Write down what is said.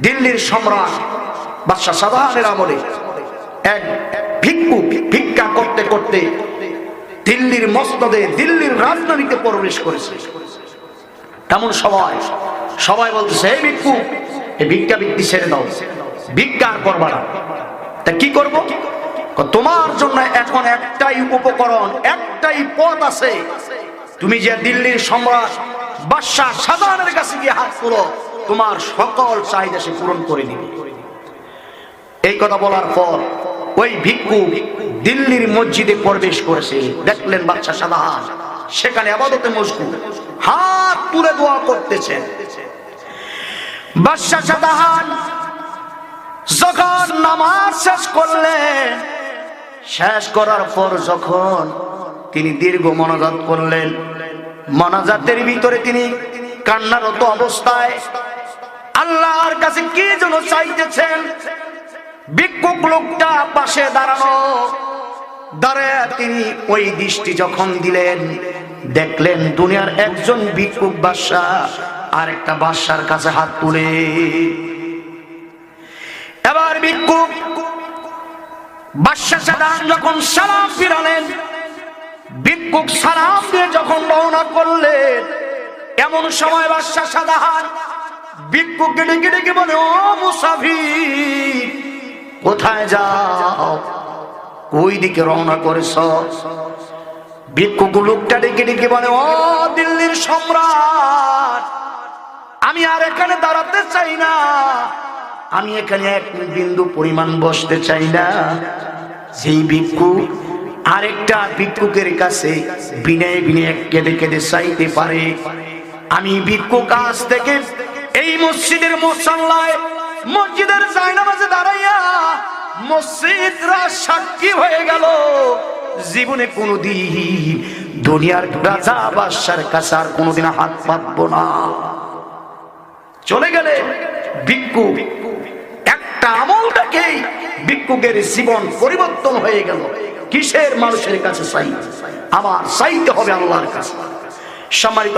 দিল্লির সম্রাট বাদশাহ শাহজাহানের আমলে এক ভিক্ষু ভিক্ষা করতে করতে দিল্লির মসনদে, দিল্লির রাজধানীতে প্রবেশ করেছে। এমন সময় সবাই বলতেছে, এই ভিক্ষু, এই ভিক্ষা বৃত্তি ছেড়ে দাও, ভিক্ষা আর করবা না। তা কি করবো? তোমার জন্য এখন একটাই উপকরণ, একটাই পথ আছে। তুমি যে দিল্লির সম্রাট বাদশাহ শাহজাহানের কাছে গিয়ে হাত তুলো, তোমার সকল চাহিদা সে পূরণ করে দিবে। এই কথা বলার পর ওই ভিক্ষু দিল্লির মসজিদে প্রবেশ করেছে। দেখলেন বাদশাহ শাহজাহান সেখানে ইবাদতে মশগুল, হাত তুলে দোয়া করতেছেন। বাদশাহ শাহজাহান যখন নামাজ শেষ করলেন, শেষ করার পর যখন তিনি দীর্ঘ মোনাজাত করলেন, মোনাজাতের ভিতরে তিনি কান্নারত অবস্থায় আল্লাহর কাছে কি যেন চাইতেছেন। ভিক্ষুক লোকটা পাশে দাঁড়ানো, দাঁড়ায় তিনি ওই দৃষ্টি যখন দিলেন, দেখলেন দুনিয়ার একজন ভিক্ষুক বাদশা আরেকটা বাদশার কাছে হাত তুলে। এবার ভিক্ষুক বাদশা শাহজাহান যখন সালাম ফিরালেন, ভিক্ষুক সালাম দিয়ে যখন রওনা করলেন, এমন সময় বাদশা শাহজাহান ভিক্ষুককে ডেকে ডেকে বলে, ও মুসাফির, কোথায় যাও, ওই দিকে রওনা করেছ? ভিক্ষুক লোকটা ডেকে ডেকে বলে, ও দিল্লির সম্রাট, আমি আর এখানে দাঁড়াতে চাই না, আমি এখানে এক বিন্দু পরিমাণ বসতে চাই না। সেই ভিক্ষুক আরেকটা ভিক্ষুকের কাছে বিনয় বিনয় কেঁদে কেঁদে চাইতে পারে, আমি ভিক্ষুক আজ থেকে এই মসজিদের মুসাল্লায়, মসজিদের জায়নামাজে দাঁড়াইয়া মসজিদরা সাক্ষী হয়ে গেল, জীবনে কোনোদিন দুনিয়ার রাজা বাদশার কাছে আর কোনোদিন হাত পাতবো না। চলে গেলে ভিক্ষু, একটা আমলটাকেই ভিক্ষুকের জীবন পরিবর্তন হয়ে গেল। কিসের মানুষের কাছে চাই? আমার চাইতে হবে আল্লাহর কাছে। সম্মানিত